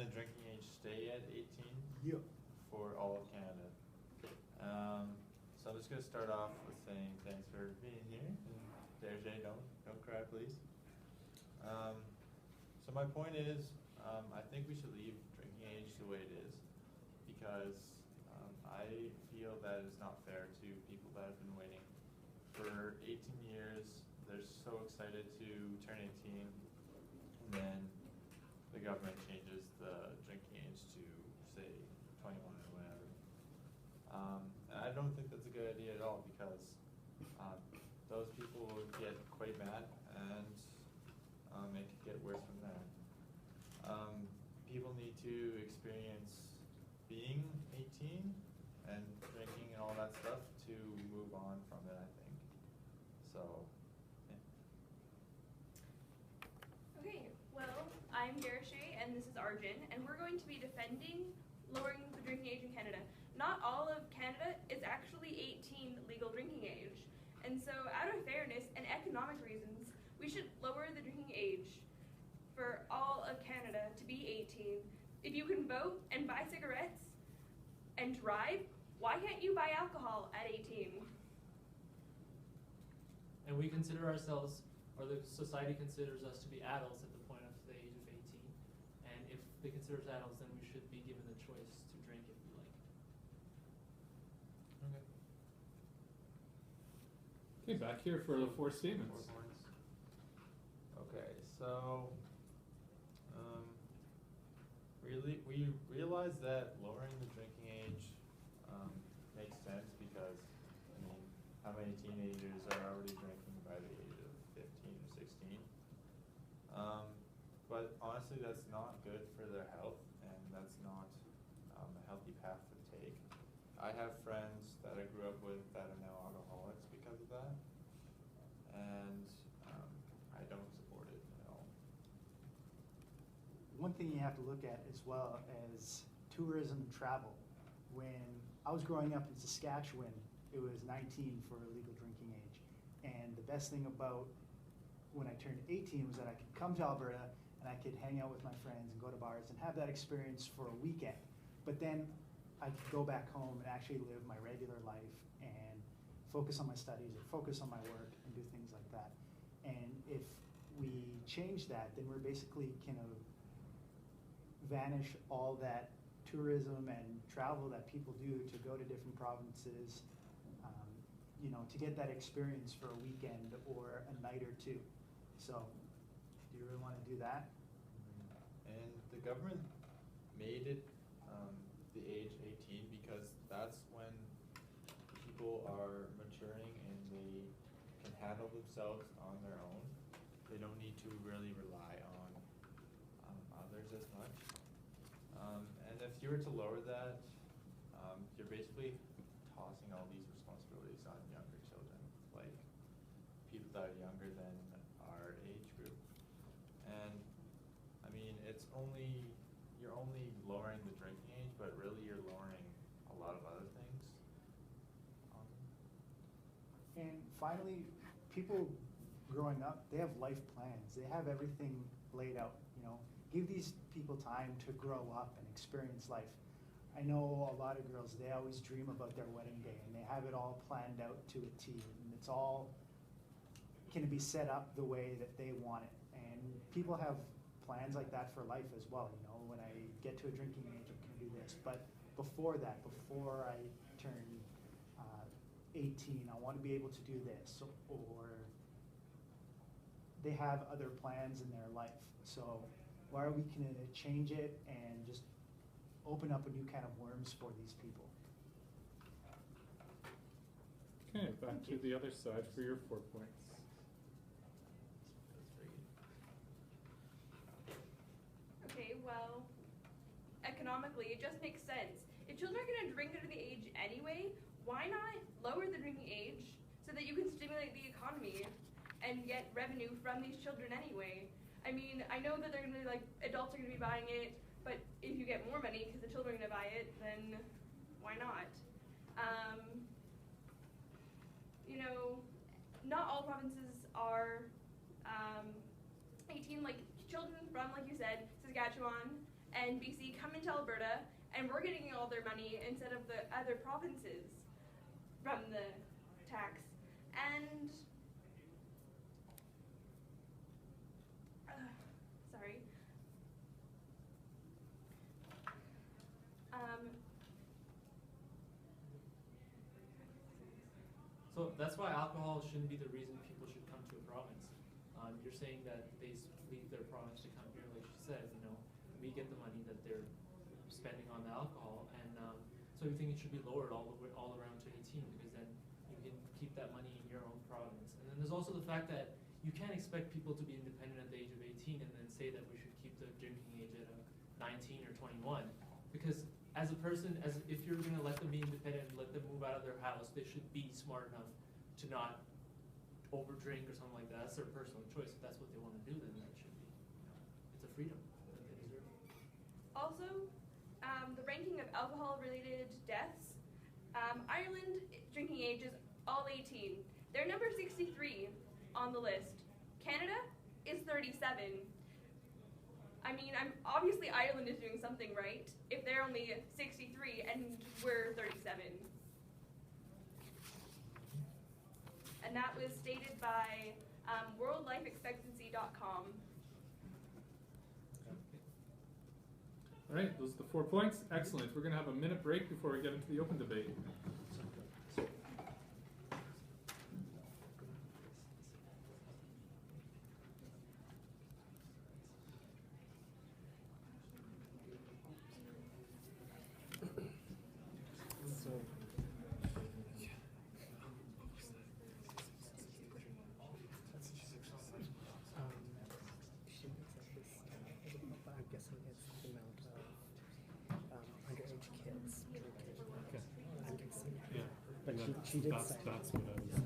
the drinking age stay at 18? Yep. For all of Canada. So I'm just going to start off with saying thanks for being here. And Derje, don't cry, please. So my point is, I think we should leave drinking age the way it is, because I feel that it's not fair to people that have been waiting for 18 years. They're so excited to turn 18, and then the government changes the drinking age to, say, 21 or whatever. And I don't think that's a good idea at all, because those people will get quite mad, and it could get worse from there. People need to experience being 18 and drinking and all that stuff to move on from it, I think. So, yeah. Okay, well, I'm Derje and this is Arjun, and we're going to be defending lowering the drinking age in Canada. Not all of Canada is actually 18 legal drinking age. And so out of fairness and economic reasons, we should lower the drinking age for all of Canada to be 18. If you can vote and buy cigarettes and drive, why can't you buy alcohol at 18? And we consider ourselves, or the society considers us to be adults at the point of the age of 18. And if they consider us adults, then we should be given the choice to drink if we like. Okay. Okay, back here for the four statements. 4 points. Okay, so really, we realize that lowering the drinking age makes sense, because I mean, how many teenagers are already drinking by the age of 15 or 16? But honestly, that's not good for their health, and that's not a healthy path to take. I have friends that I grew up with that are now alcoholics because of that, and I don't support it at all. One thing you have to look at as well as tourism and travel. When I was growing up in Saskatchewan, it was 19 for legal drinking age. And the best thing about when I turned 18 was that I could come to Alberta and I could hang out with my friends and go to bars and have that experience for a weekend. But then I could go back home and actually live my regular life and focus on my studies or focus on my work and do things like that. And if we change that, then we're basically kind of vanish all that tourism and travel that people do to go to different provinces, to get that experience for a weekend or a night or two. So, do you really want to do that? And the government made it the age 18 because that's when people are maturing and they can handle themselves on their own. They don't need to really rely on others as much. And if you were to lower that, you're basically tossing all these responsibilities on younger children, like people that are younger than our age group. And I mean, you're only lowering the drinking age, but really you're lowering a lot of other things. And finally, people growing up, they have life plans. They have everything laid out, Give these people time to grow up and experience life. I know a lot of girls, they always dream about their wedding day and they have it all planned out to a T, and it's all can be set up the way that they want it. And people have plans like that for life as well, when I get to a drinking age, I'm going to do this. But before that, before I turn 18, I want to be able to do this, or they have other plans in their life. So why are we going to change it and just open up a new can of worms for these people? Okay, back to the other side for your 4 points. Okay, well, economically, it just makes sense. If children are going to drink under the age anyway, why not lower the drinking age so that you can stimulate the economy and get revenue from these children anyway? I mean, I know that they're going to be adults are going to be buying it, but if you get more money because the children are going to buy it, then why not? Not all provinces are 18, children from, like you said, Saskatchewan and BC come into Alberta, and we're getting all their money instead of the other provinces from the tax. And sorry. So that's why alcohol shouldn't be the reason people should come to a province. You're saying that they leave their province to come here, like she said, we get the money that they're spending on the alcohol, and so we think it should be lowered all around to 18, because then you can keep that money in your own province. And then there's also the fact that you can't expect people to be independent at the age of 18 and then say that we should keep the drinking age at 19 or 21, because as a person, if you're going to let them be independent and let them move out of their house, they should be smart enough to not overdrink or something like that. That's their personal choice. If that's what they want to do, then that should be, it's a freedom that they deserve. Also, the ranking of alcohol-related deaths. Ireland drinking age is all 18. They're number 63 on the list. Canada is 37. I mean, obviously Ireland is doing something right if they're only 63 and we're 37. And that was stated by worldlifeexpectancy.com. All right, those are the 4 points. Excellent. We're going to have a minute break before we get into the open debate. I'm guessing it's the amount of underage kids drinking. Okay. I'm guessing. Yeah. But Yeah, she did that's cite what I was.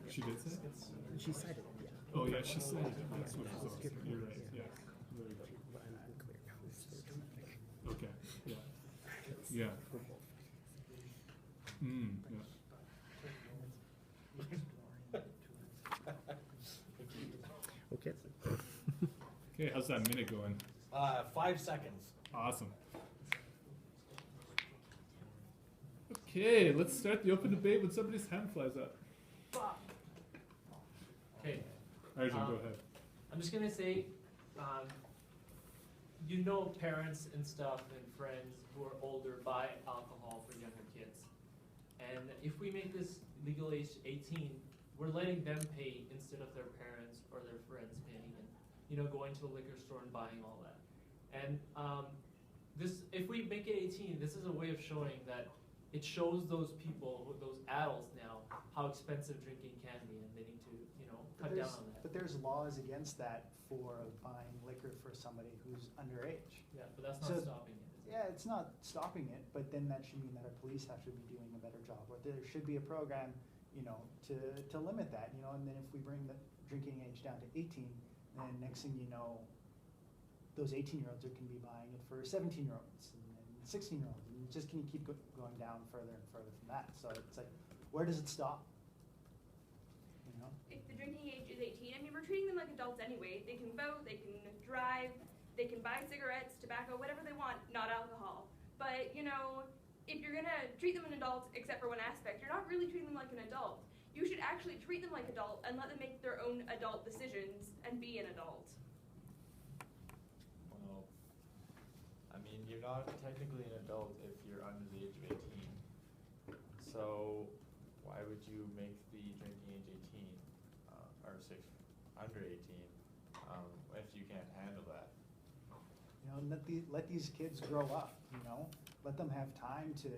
She did say? She cited it, yeah. Oh yeah, she cited it. That's what I Let's was. give her You're credit, right. yeah. Yeah. Very true. But I'm unclear how this is traffic. Okay. Yeah. It's Yeah. for both. Yeah. Okay. Okay, how's that minute going? 5 seconds. Awesome. Okay, let's start the open debate when somebody's hand flies up. Okay. Arjun, go Um, ahead. I'm just gonna say, parents and stuff and friends who are older buy alcohol for younger kids. And if we make this legal age 18, we're letting them pay instead of their parents or their friends paying and, going to the liquor store and buying all that. And if we make it 18, this is a way of showing that it shows those people, those adults now, how expensive drinking can be, and they need to, cut down on that. But there's laws against that for buying liquor for somebody who's underage. Yeah, but that's So- not stopping it. is it? Yeah, it's not stopping it, but then that should mean that our police have to be doing a better job, or there should be a program, to limit that, and then if we bring the drinking age down to 18, then next thing you know, those 18-year-olds are going to be buying it for 17-year-olds and 16-year-olds, and it's just going to keep going down further and further from that. So it's like, where does it stop? If the drinking age is 18, we're treating them like adults anyway. They can vote, they can drive, they can buy cigarettes, tobacco, whatever they want, not alcohol. But, if you're going to treat them as adults, except for one aspect, you're not really treating them like an adult. You should actually treat them like adult and let them make their own adult decisions and be an adult. Well, you're not technically an adult if you're under the age of 18. So why would you make the drinking age 18 or under 18 if you can't handle that? Let these kids grow up, let them have time to,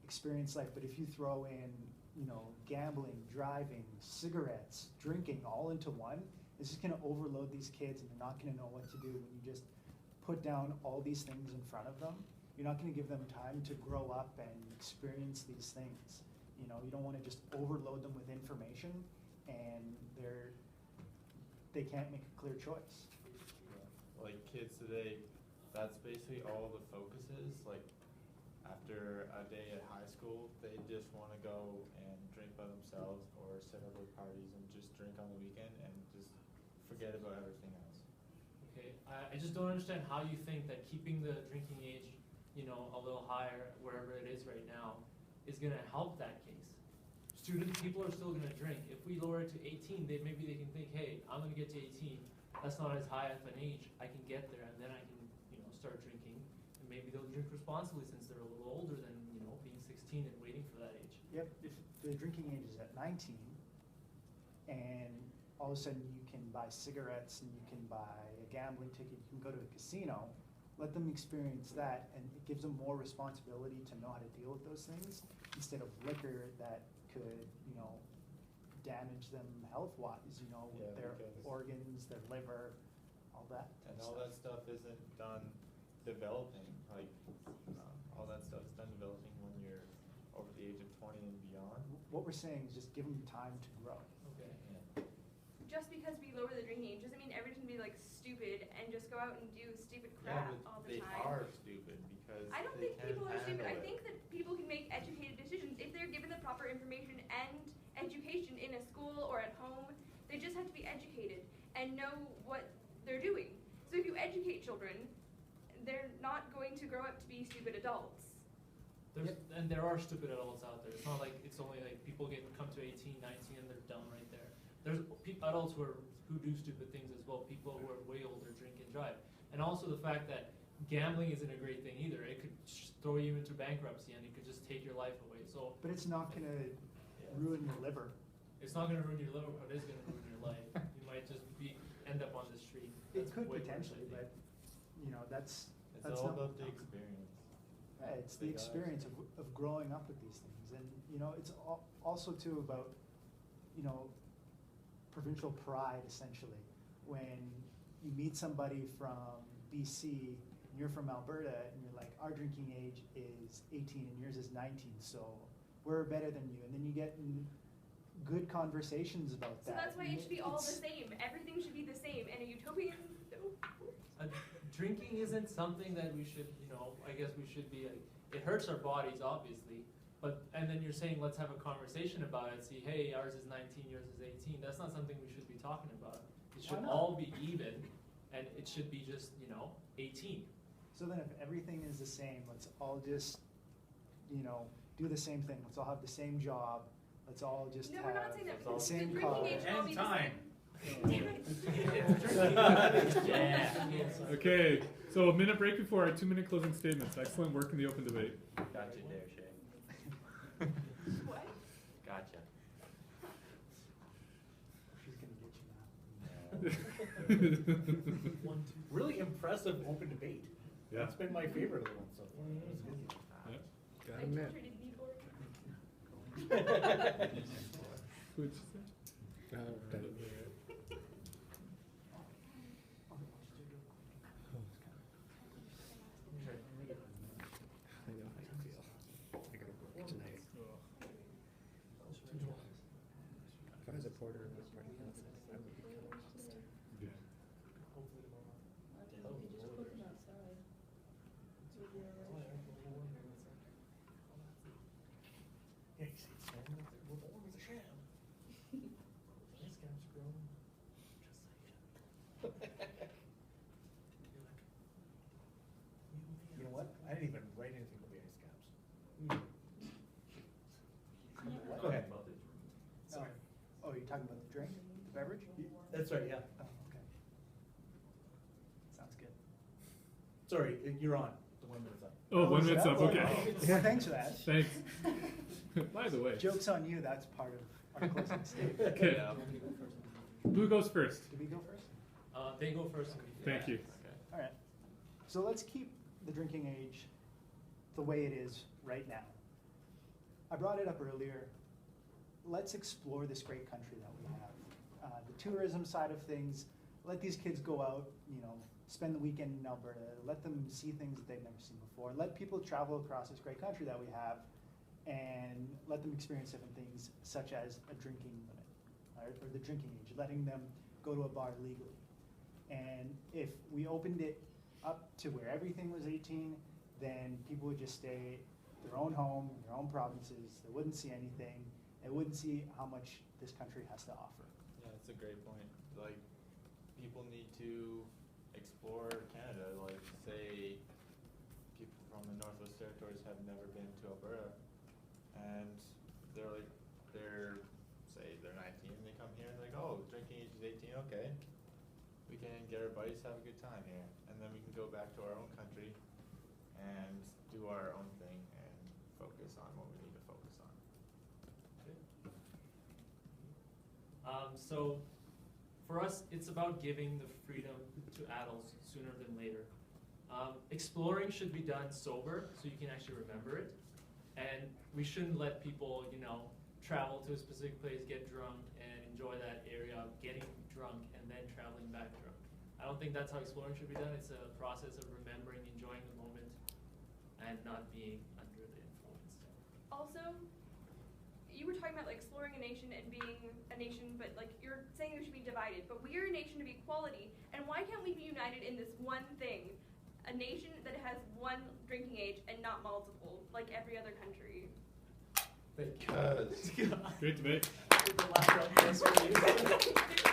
experience life. But if you throw in, gambling, driving, cigarettes, drinking all into one, it's just gonna overload these kids and they're not gonna know what to do when you just put down all these things in front of them. You're not gonna give them time to grow up and experience these things. You don't wanna just overload them with information and they can't make a clear choice. Like kids today, that's basically all the focus is. Like after a day at high school, they just want to go and drink by themselves or set up at parties and just drink on the weekend and just forget about everything else. Okay, Okay, I just don't understand how you think that keeping the drinking age, you know, a little higher, wherever it is right now, is gonna help that case. People are still gonna drink. If we lower it to 18, maybe they can think, hey, I'm gonna get to 18, that's not as high of an age, I can get there, and then I can, you know, start drinking. And maybe they'll drink responsibly since they're a little older than, you know, being 16 and waiting for that age. Yep, if the drinking age is at 19, and all of a sudden you can buy cigarettes and you can buy a gambling ticket, you can go to a casino, let them experience that, and it gives them more responsibility to know how to deal with those things, instead of liquor that could, you know, damage them health-wise, you know, with Yeah, their because- organs, their liver, all that. And all that stuff isn't done developing, like, all that stuff is done developing when you're over the age of 20 and beyond. What we're saying is just give them time to grow. Okay. Just because we lower the drinking age doesn't mean everyone's gonna be like stupid and just go out and do stupid Yeah, crap but all the they time. are stupid because I don't they think can't people are stupid. I handle think it. that people can make educated decisions if they're given the proper information and education in a school or at home. They just have to be educated and know what they're doing. So if you educate children, they're not going to grow up to be stupid adults. And there are stupid adults out there. It's not like it's only like people come to 18, 19 and they're dumb right there. There's adults who do stupid things as well. People who are way older drink and drive. And also the fact that gambling isn't a great thing either. It could throw you into bankruptcy and it could just take your life away. So But it's not gonna ruin your liver. it's not going to ruin your liver, but it is going to ruin your life. You might just end up on the street. It That's could way worse, potentially, I think. but, you know, that's It's all not. about the experience. Yeah, it's the Big odds. experience of growing up with these things, and, you know, it's also too about, you know, provincial pride, essentially. When you meet somebody from BC, and you're from Alberta, and you're like, our drinking age is 18 and yours is 19, so we're better than you, and then you get in good conversations about So that. that's why it should be all the It's- same. Everything should be the same. And a utopian. Drinking isn't something that we should, you know, I guess we should be like, it hurts our bodies, obviously. And then you're saying, let's have a conversation about it, see, hey, ours is 19, yours is 18. That's not something we should be talking about. It should Why not? all be even, and it should be just, you know, 18. So then if everything is the same, let's all just, you know, do the same thing. Let's all have the same job. Let's all just No, have we're not saying that. the The same drinking car. age should all And be time. the same. Yeah. Okay, so a minute break before our 2-minute closing statements. Excellent work in the open debate. Gotcha there, Shay. What? Gotcha. She's gonna get you now. Really impressive open debate. Yeah. That's been my favorite of the ones so far. That was good. Yeah. Gotta I admit. traded me for it. What'd you say? Gotta admit. I know how you feel. I gotta work tonight. If I was a porter in this party house, I would be kind of lost. Yeah. Yeah, you see, it's snowing out there. We're born with a sham. These scabs grow. Just saying. You know what? I didn't even write anything about the ice scabs. Go ahead. Sorry. Oh, you're talking about the drink, the beverage? That's right, yeah. Oh, okay. Sounds good. Sorry, you're on. The 1 minute's up. Oh, Oh, 1 is minute's that up, what- okay. Well, thanks for that. Thanks. By the way. Joke's on you, that's part of our closing statement. Okay. Yeah. Who goes first? Do we go first? They go first. and we- Thank you. Okay. All right. So let's keep the drinking age the way it is right now. I brought it up earlier. Let's explore this great country that we have. The tourism side of things, let these kids go out, you know, spend the weekend in Alberta, let them see things that they've never seen before. Let people travel across this great country that we have and let them experience different things such as a drinking limit or the drinking age, letting them go to a bar legally. And if we opened it up to where everything was 18, then people would just stay at their own home, in their own provinces. They wouldn't see anything. They wouldn't see how much this country has to offer. Yeah, that's a great point. Like, people need to explore explore Canada. Like, say, people from the Northwest Territories have never been to Alberta, and they're say they're 19, they come here and they're like, oh, drinking age is 18, okay. We can get our buddies, have a good time here, and then we can go back to our own country and do our own thing and focus on what we need to focus on. So for us, it's about giving the freedom to adults sooner than later. Exploring should be done sober, so you can actually remember it. And we shouldn't let people, travel to a specific place, get drunk, and enjoy that area, getting drunk, and then traveling back drunk. I don't think that's how exploring should be done. It's a process of remembering, enjoying the moment, and not being under the influence. Also, you were talking about like exploring a nation and being a nation, but like you're saying we should be divided. But we are a nation of equality, and why can't we be united in this one thing? A nation that has one drinking age and not multiple, like every other country. Thank you. Great debate. The laptop, thanks for you.